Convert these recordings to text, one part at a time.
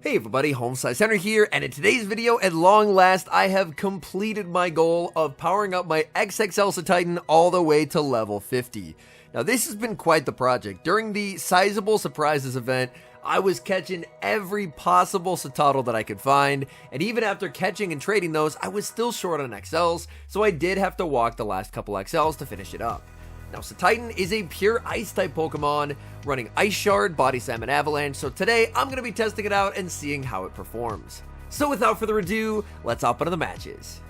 Hey everybody, HomeSliceHenry here, and in today's video, at long last, I have completed my goal of powering up my XXL Cetitan all the way to level 50. Now this has been quite the project. During the Sizable Surprises event, I was catching every possible Cetadel that I could find, and even after catching and trading those, I was still short on XLs, so I did have to walk the last couple XLs to finish it up. Now, Cetitan is a pure Ice-type Pokemon, running Ice Shard, Body Slam, and Avalanche, so today I'm going to be testing it out and seeing how it performs. So without further ado, let's hop into the matches.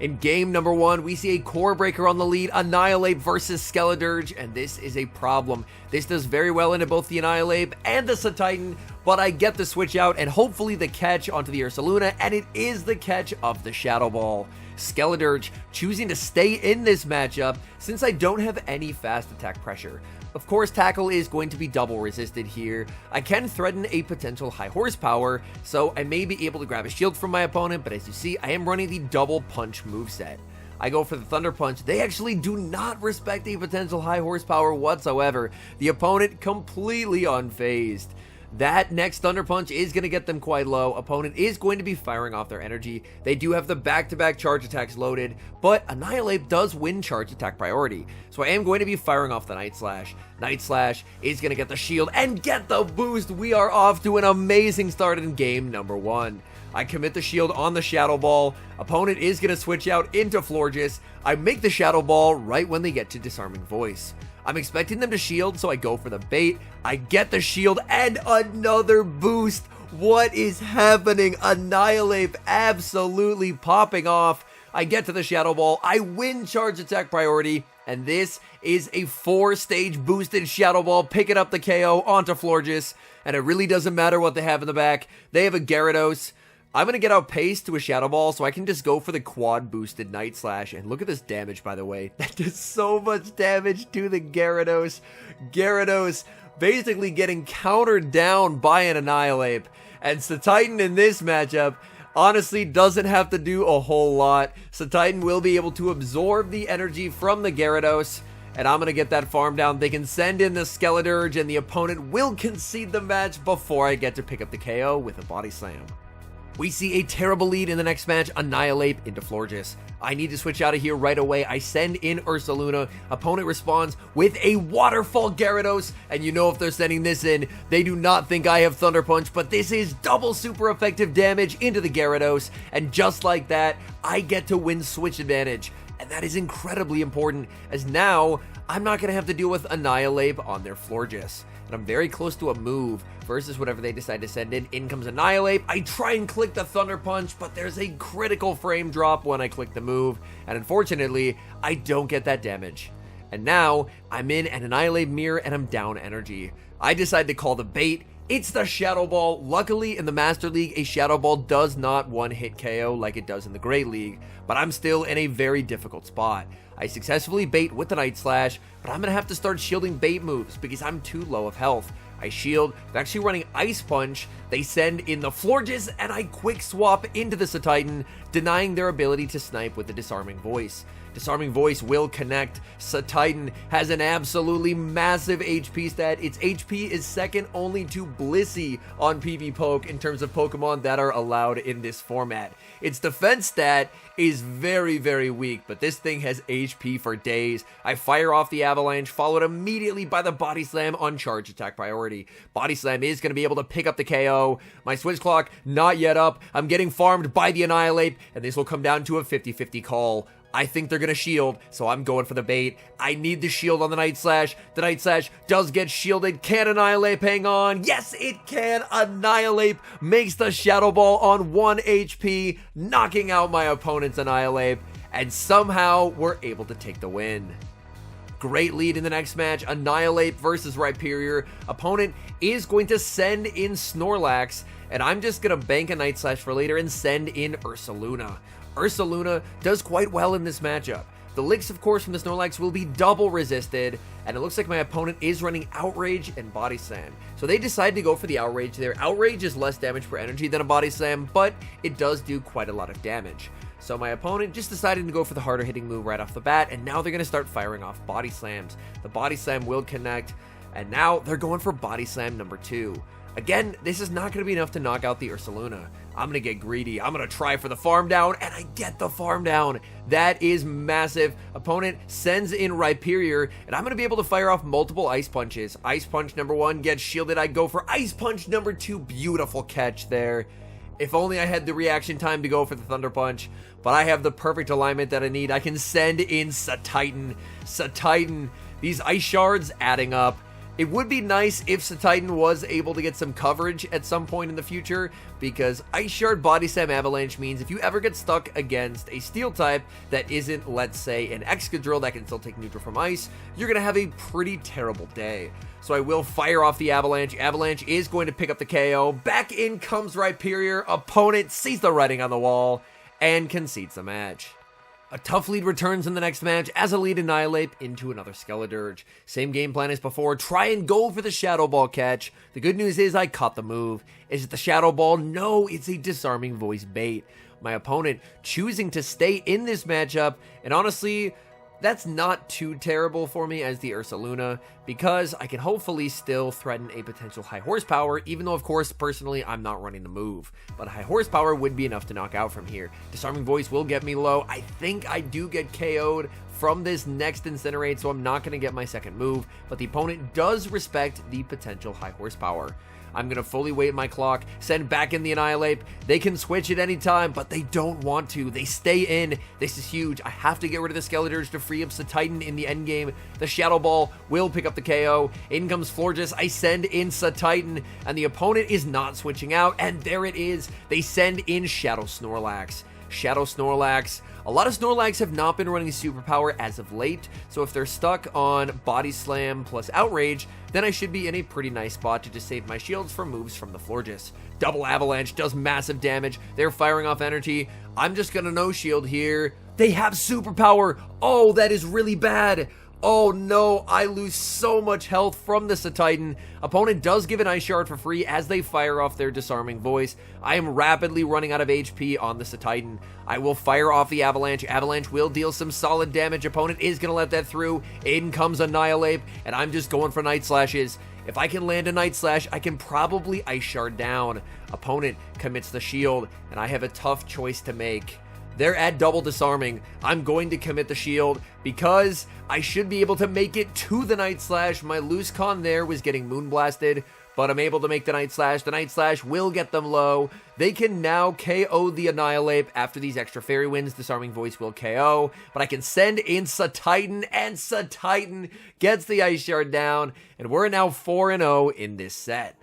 In game number 1, we see a Core Breaker on the lead, Annihilate versus Skeledirge, and this is a problem. This does very well into both the Annihilate and the Cetitan, but I get the switch out and hopefully the catch onto the Ursaluna, and it is the catch of the Shadow Ball. Skeledirge choosing to stay in this matchup since I don't have any fast attack pressure. Of course, Tackle is going to be double resisted here. I can threaten a potential high horsepower, so I may be able to grab a shield from my opponent, but as you see, I am running the double punch moveset. I go for the Thunder Punch. They actually do not respect a potential high horsepower whatsoever. The opponent completely unfazed. That next Thunder Punch is going to get them quite low. Opponent is going to be firing off their energy. They do have the back-to-back charge attacks loaded, but Annihilate does win charge attack priority. So I am going to be firing off the Night Slash. Night Slash is going to get the shield and get the boost. We are off to an amazing start in game number 1. I commit the shield on the Shadow Ball. Opponent is going to switch out into Florges. I make the Shadow Ball right when they get to Disarming Voice. I'm expecting them to shield, so I go for the bait. I get the shield and another boost. What is happening? Annihilate absolutely popping off. I get to the Shadow Ball. I win charge attack priority, and this is a 4-stage boosted Shadow Ball, picking up the KO onto Florges, and it really doesn't matter what they have in the back. They have a Gyarados. I'm going to get outpaced to a Shadow Ball, so I can just go for the quad boosted Night Slash. And look at this damage, by the way. That does so much damage to the Gyarados. Gyarados basically getting countered down by an Annihilate. And Cetitan in this matchup honestly doesn't have to do a whole lot. Cetitan will be able to absorb the energy from the Gyarados, and I'm going to get that farm down. They can send in the Skeledirge, and the opponent will concede the match before I get to pick up the KO with a Body Slam. We see a terrible lead in the next match, Annihilate into Florges. I need to switch out of here right away. I send in Ursaluna. Opponent responds with a Waterfall Gyarados, and you know if they're sending this in, they do not think I have Thunder Punch, but this is double super effective damage into the Gyarados, and just like that, I get to win switch advantage. And that is incredibly important, as now I'm not going to have to deal with Annihilate on their Florges. And I'm very close to a move versus whatever they decide to send in. In comes Annihilate. I try and click the Thunder Punch, but there's a critical frame drop when I click the move, and unfortunately, I don't get that damage. And now, I'm in an Annihilate mirror and I'm down energy. I decide to call the bait. It's the Shadow Ball. Luckily, in the Master League, a Shadow Ball does not one-hit KO like it does in the Great League, but I'm still in a very difficult spot. I successfully bait with the Night Slash, but I'm going to have to start shielding bait moves because I'm too low of health. I shield, they're actually running Ice Punch, they send in the Florges, and I quick swap into the Cetitan, denying their ability to snipe with the Disarming Voice. Disarming Voice will connect. Cetitan has an absolutely massive HP stat. Its HP is second only to Blissey on PvPoke in terms of Pokemon that are allowed in this format. Its defense stat is very, very weak, but this thing has HP for days. I fire off the Avalanche, followed immediately by the Body Slam on charge attack priority. Body Slam is going to be able to pick up the KO. My switch clock not yet up. I'm getting farmed by the Annihilate, and this will come down to a 50-50 call. I think they're going to shield, so I'm going for the bait. I need the shield on the Night Slash. The Night Slash does get shielded. Can Annihilate hang on? Yes, it can. Annihilate makes the Shadow Ball on 1 HP, knocking out my opponent's Annihilate, and somehow we're able to take the win. Great lead in the next match, Annihilate versus Rhyperior. Opponent is going to send in Snorlax, and I'm just going to bank a Night Slash for later and send in Ursaluna. Ursaluna does quite well in this matchup. The licks, of course, from the Snorlax will be double resisted, and it looks like my opponent is running Outrage and Body Slam. So they decide to go for the Outrage there. Outrage is less damage per energy than a Body Slam, but it does do quite a lot of damage. So my opponent just decided to go for the harder hitting move right off the bat, and now they're going to start firing off Body Slams. The Body Slam will connect, and now they're going for Body Slam number 2. Again, this is not going to be enough to knock out the Ursaluna. I'm going to get greedy. I'm going to try for the farm down, and I get the farm down. That is massive. Opponent sends in Rhyperior, and I'm going to be able to fire off multiple Ice Punches. Ice Punch number 1 gets shielded. I go for Ice Punch number 2. Beautiful catch there. If only I had the reaction time to go for the Thunder Punch, but I have the perfect alignment that I need. I can send in Cetitan. Cetitan. These Ice Shards adding up. It would be nice if Cetitan was able to get some coverage at some point in the future, because Ice Shard Body Slam Avalanche means if you ever get stuck against a Steel type that isn't, let's say, an Excadrill that can still take neutral from Ice, you're going to have a pretty terrible day. So I will fire off the Avalanche. Avalanche is going to pick up the KO. Back in comes Rhyperior. Opponent sees the writing on the wall and concedes the match. A tough lead returns in the next match as a lead Annihilate into another Skeledirge. Same game plan as before, try and go for the Shadow Ball catch. The good news is I caught the move. Is it the Shadow Ball? No, it's a Disarming Voice bait. My opponent choosing to stay in this matchup, and honestly, that's not too terrible for me as the Ursaluna, because I can hopefully still threaten a potential high horsepower, even though of course personally I'm not running the move. But high horsepower would be enough to knock out from here. Disarming Voice will get me low. I think I do get KO'd from this next Incinerate, so I'm not going to get my second move, but the opponent does respect the potential high horsepower. I'm going to fully wait my clock, send back in the Annihilate. They can switch at any time, but they don't want to. They stay in. This is huge. I have to get rid of the Skeledirge to free up Cetitan in the endgame. The Shadow Ball will pick up the KO. In comes Florges. I send in Cetitan, and the opponent is not switching out, and there it is. They send in Shadow Snorlax. Shadow Snorlax. A lot of Snorlax have not been running superpower as of late, so if they're stuck on Body Slam plus Outrage, then I should be in a pretty nice spot to just save my shields from moves from the Florges. Double Avalanche does massive damage. They're firing off energy. I'm just gonna no shield here. They have superpower. Oh, that is really bad. Oh no, I lose so much health from the Cetitan. Opponent does give an Ice Shard for free as they fire off their Disarming Voice. I am rapidly running out of HP on the Cetitan. I will fire off the Avalanche. Avalanche will deal some solid damage. Opponent is going to let that through. In comes Annihilate, and I'm just going for Night Slashes. If I can land a Night Slash, I can probably Ice Shard down. Opponent commits the shield, and I have a tough choice to make. They're at double disarming. I'm going to commit the shield because I should be able to make it to the Night Slash. My loose con there was getting Moonblasted, but I'm able to make the Night Slash. The Night Slash will get them low. They can now KO the Annihilate after these extra Fairy Winds. Disarming Voice will KO, but I can send in Cetitan, and Cetitan gets the Ice Shard down, and we're now 4-0 in this set.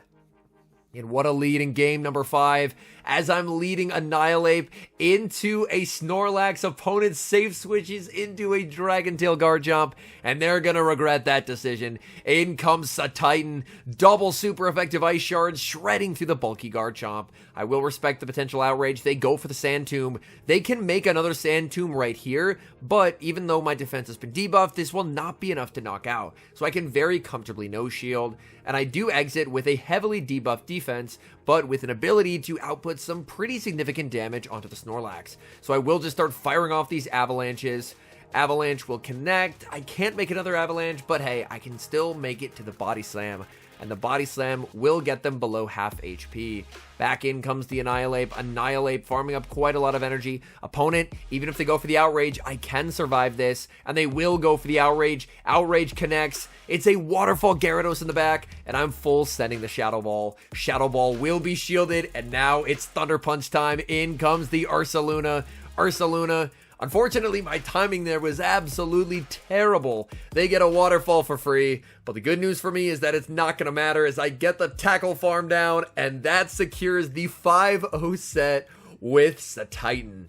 And what a lead in game number 5 as I'm leading Annihilate into a Snorlax. Opponent safe switches into a Dragon Tail Garchomp, and they're gonna regret that decision. In comes Cetitan, double super effective Ice Shards shredding through the bulky Garchomp. I will respect the potential Outrage. They go for the Sand Tomb. They can make another Sand Tomb right here, but even though my defense has been debuffed, this will not be enough to knock out. So I can very comfortably no shield, and I do exit with a heavily debuffed defense, but with an ability to output some pretty significant damage onto the Snorlax. So I will just start firing off these Avalanches. Avalanche will connect. I can't make another Avalanche, but hey, I can still make it to the Body Slam, and the Body Slam will get them below half HP. Back in comes the Annihilate. Annihilate farming up quite a lot of energy. Opponent, even if they go for the Outrage, I can survive this, and they will go for the Outrage. Outrage connects. It's a Waterfall Gyarados in the back, and I'm full sending the Shadow Ball. Shadow Ball will be shielded, and now it's Thunder Punch time. In comes the Ursaluna. Ursaluna. Unfortunately, my timing there was absolutely terrible. They get a Waterfall for free, but the good news for me is that it's not going to matter as I get the Tackle Farm down, and that secures the 5-0 set with Cetitan.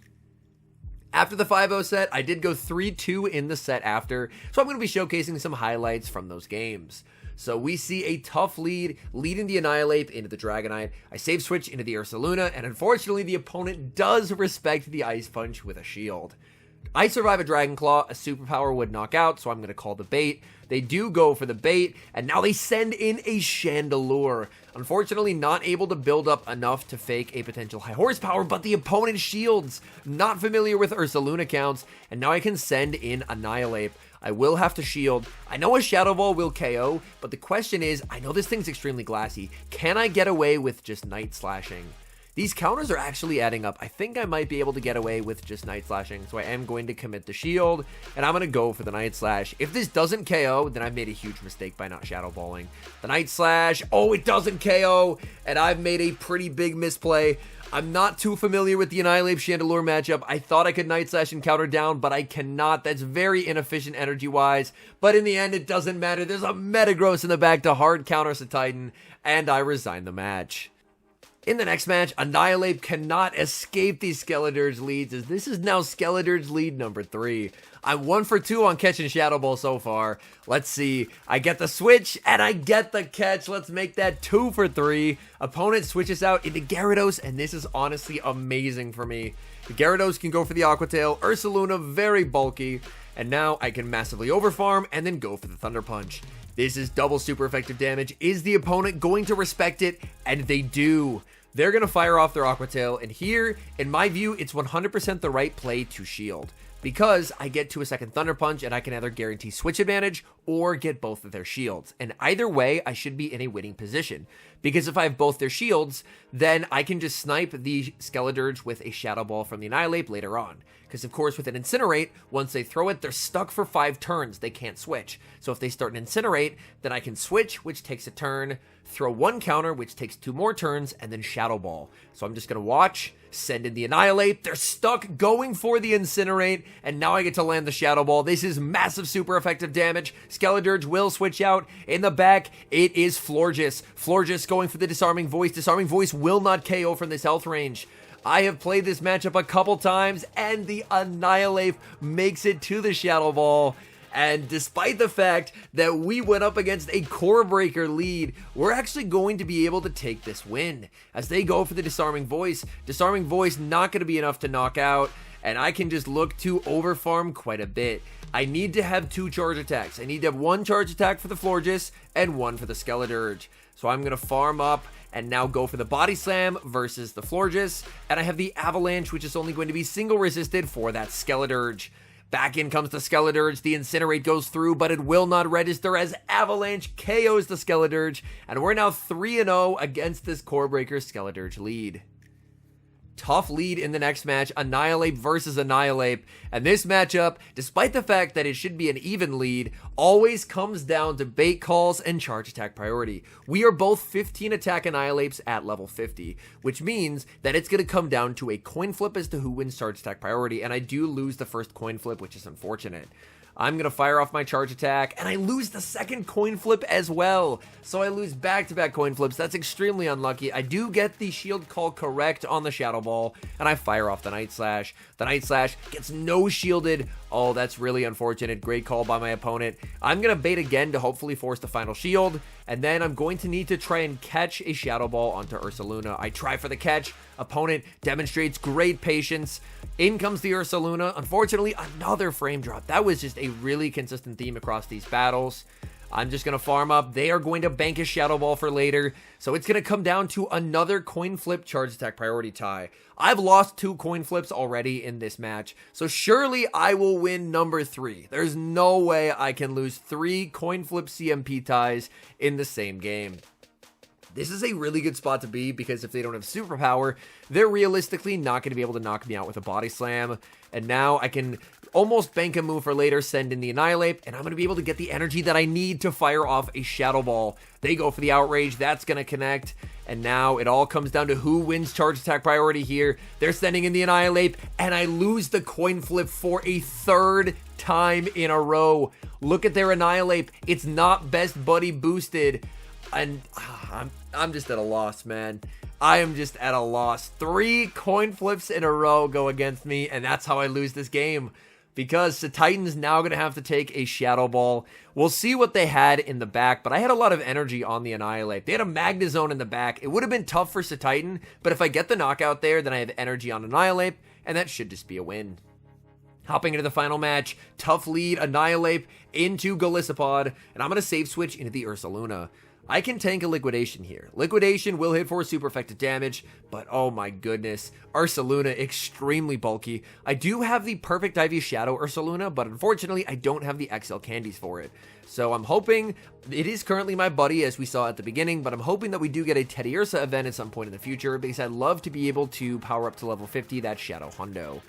After the 5-0 set, I did go 3-2 in the set after, so I'm going to be showcasing some highlights from those games. So we see a tough lead, leading the Annihilate into the Dragonite. I save switch into the Ursaluna, and unfortunately the opponent does respect the Ice Punch with a shield. I survive a Dragon Claw, a superpower would knock out, so I'm going to call the bait. They do go for the bait, and now they send in a Chandelure. Unfortunately, not able to build up enough to fake a potential high horsepower, but the opponent shields. Not familiar with Ursaluna counts, and now I can send in Annihilate. I will have to shield. I know a Shadow Ball will KO, but the question is, I know this thing's extremely glassy. Can I get away with just Night Slashing? These counters are actually adding up. I think I might be able to get away with just Night Slashing, so I am going to commit the shield, and I'm going to go for the Night Slash. If this doesn't KO, then I've made a huge mistake by not Shadow Balling. The Night Slash, oh, it doesn't KO, and I've made a pretty big misplay. I'm not too familiar with the Annihilate Chandelure matchup. I thought I could Night Slash and counter down, but I cannot. That's very inefficient energy-wise, but in the end, it doesn't matter. There's a Metagross in the back to hard counter Cetitan, and I resign the match. In the next match, Annihilate cannot escape these Skeledirge leads, as this is now Skeledirge lead number 3. I'm 1 for 2 on catching Shadow Ball so far. Let's see. I get the switch, and I get the catch. Let's make that 2 for 3. Opponent switches out into Gyarados, and this is honestly amazing for me. The Gyarados can go for the Aqua Tail. Ursaluna, very bulky. And now I can massively overfarm, and then go for the Thunder Punch. This is double super effective damage. Is the opponent going to respect it? And they do. They're going to fire off their Aqua Tail, and here, in my view, it's 100% the right play to shield, because I get to a second Thunder Punch, and I can either guarantee switch advantage, or get both of their shields, and either way, I should be in a winning position, because if I have both their shields, then I can just snipe the Skeledirge with a Shadow Ball from the Annihilate later on, because of course with an Incinerate, once they throw it, they're stuck for 5 turns, they can't switch, so if they start an Incinerate, then I can switch, which takes a turn, throw 1 counter, which takes 2 more turns, and then Shadow Ball. So I'm just going to watch, send in the Annihilate, they're stuck going for the Incinerate, and now I get to land the Shadow Ball. This is massive super effective damage. Skeledirge will switch out. In the back, it is Florges. Florges going for the Disarming Voice. Disarming Voice will not KO from this health range. I have played this matchup a couple times, and the Annihilate makes it to the Shadow Ball. And despite the fact that we went up against a Core Breaker lead, we're actually going to be able to take this win. As they go for the Disarming Voice not going to be enough to knock out, and I can just look to overfarm quite a bit. I need to have 2 charge attacks. I need to have 1 charge attack for the Florges and 1 for the Skeledirge. So I'm going to farm up and now go for the Body Slam versus the Florges, and I have the Avalanche, which is only going to be single resisted for that Skeledirge. Back in comes the Skeledirge, the Incinerate goes through, but it will not register as Avalanche KOs the Skeledirge, and we're now 3-0 against this Core Breaker Skeledirge lead. Tough lead in the next match, Annihilate versus Annihilate, and this matchup, despite the fact that it should be an even lead, always comes down to bait calls and charge attack priority. We are both 15 attack Annihilates at level 50, which means that it's going to come down to a coin flip as to who wins charge attack priority, and I do lose the first coin flip, which is unfortunate. I'm going to fire off my charge attack, and I lose the second coin flip as well. So I lose back-to-back coin flips. That's extremely unlucky. I do get the shield call correct on the Shadow Ball, and I fire off the Night Slash. The Night Slash gets no shielded. Oh, that's really unfortunate. Great call by my opponent. I'm going to bait again to hopefully force the final shield, and then I'm going to need to try and catch a Shadow Ball onto Ursaluna. I try for the catch. Opponent demonstrates great patience. In comes the Ursaluna. Unfortunately, another frame drop. That was just a really consistent theme across these battles. I'm just going to farm up. They are going to bank a Shadow Ball for later. So it's going to come down to another coin flip charge attack priority tie. I've lost 2 coin flips already in this match. So surely I will win number 3. There's no way I can lose 3 coin flip CMP ties in the same game. This is a really good spot to be because if they don't have superpower, they're realistically not going to be able to knock me out with a Body Slam. And now I can almost bank a move for later, send in the Annihilate, and I'm going to be able to get the energy that I need to fire off a Shadow Ball. They go for the Outrage, that's going to connect. And now it all comes down to who wins charge attack priority here. They're sending in the Annihilate, and I lose the coin flip for a 3rd time in a row. Look at their Annihilate. It's not Best Buddy boosted. And I'm just at a loss, man. I am just at a loss. 3 coin flips in a row go against me, and that's how I lose this game. Because Cetitan's now going to have to take a Shadow Ball. We'll see what they had in the back, but I had a lot of energy on the Annihilate. They had a Magnezone in the back. It would have been tough for Cetitan, but if I get the knockout there, then I have energy on Annihilate, and that should just be a win. Hopping into the final match, tough lead, Annihilate into Golisopod, and I'm going to save switch into the Ursaluna. I can tank a Liquidation here. Liquidation will hit for super effective damage, but oh my goodness, Ursaluna extremely bulky. I do have the perfect IV Shadow Ursaluna, but unfortunately I don't have the XL candies for it. So I'm hoping, it is currently my buddy as we saw at the beginning, but I'm hoping that we do get a Teddiursa event at some point in the future because I'd love to be able to power up to level 50 that Shadow Hundo.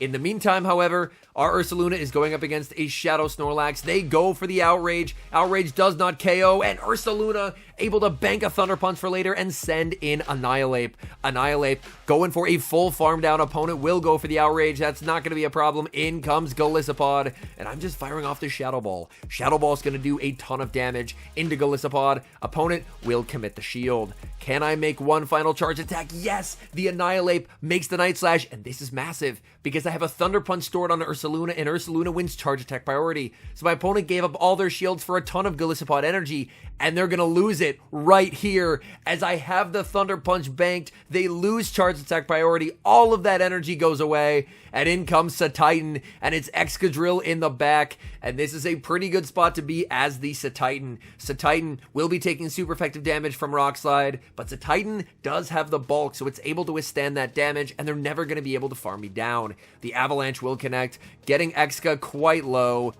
In the meantime, however, our Ursaluna is going up against a Shadow Snorlax. They go for the Outrage. Outrage does not KO, and Ursaluna able to bank a Thunder Punch for later and send in Annihilate. Annihilate going for a full farm down. Opponent will go for the Outrage. That's not going to be a problem. In comes Golisopod, and I'm just firing off the Shadow Ball. Shadow Ball is going to do a ton of damage into Golisopod. Opponent will commit the shield. Can I make one final charge attack? Yes! The Annihilate makes the Night Slash, and this is massive because I have a Thunder Punch stored on Ursaluna, and Ursaluna wins charge attack priority. So my opponent gave up all their shields for a ton of Golisopod energy, and they're going to lose it right here. As I have the Thunder Punch banked, they lose charge attack priority. All of that energy goes away, and in comes Cetitan, and it's Excadrill in the back, and this is a pretty good spot to be as the Cetitan. Cetitan will be taking super effective damage from Rock Slide, but Cetitan does have the bulk, so it's able to withstand that damage, and they're never going to be able to farm me down. The Avalanche will connect, getting Exca quite low.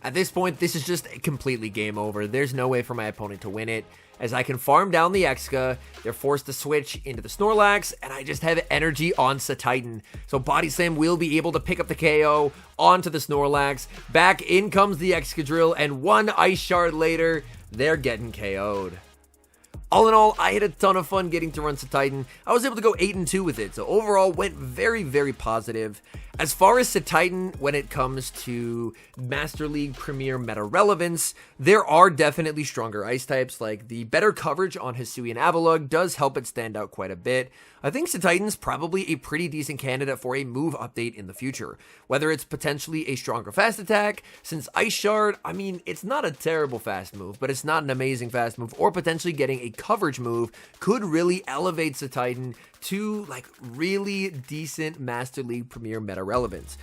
At this point, this is just completely game over. There's no way for my opponent to win it. As I can farm down the Exca, they're forced to switch into the Snorlax, and I just have energy on Cetitan. So Body Slam will be able to pick up the KO onto the Snorlax. Back in comes the Excadrill, and one Ice Shard later, they're getting KO'd. All in all, I had a ton of fun getting to run Cetitan. I was able to go 8-2 with it, so overall went very, very positive. As far as Cetitan, when it comes to Master League Premier meta relevance, there are definitely stronger ice types, like the better coverage on Hisuian Avalugg does help it stand out quite a bit. I think Cetitan's probably a pretty decent candidate for a move update in the future. Whether it's potentially a stronger fast attack, since Ice Shard, I mean, it's not a terrible fast move, but it's not an amazing fast move, or potentially getting a coverage move could really elevate Cetitan to like really decent Master League Premier meta relevance.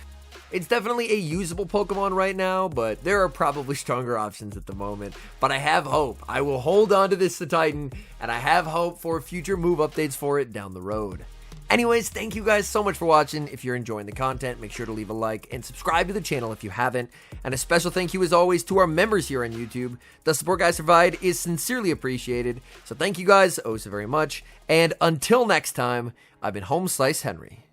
It's definitely a usable Pokemon right now, but there are probably stronger options at the moment. But I have hope. I will hold on to this Cetitan, and I have hope for future move updates for it down the road. Anyways, thank you guys so much for watching. If you're enjoying the content, make sure to leave a like and subscribe to the channel if you haven't. And a special thank you as always to our members here on YouTube. The support guys provide is sincerely appreciated. So thank you guys oh so very much. And until next time, I've been HomeSliceHenry.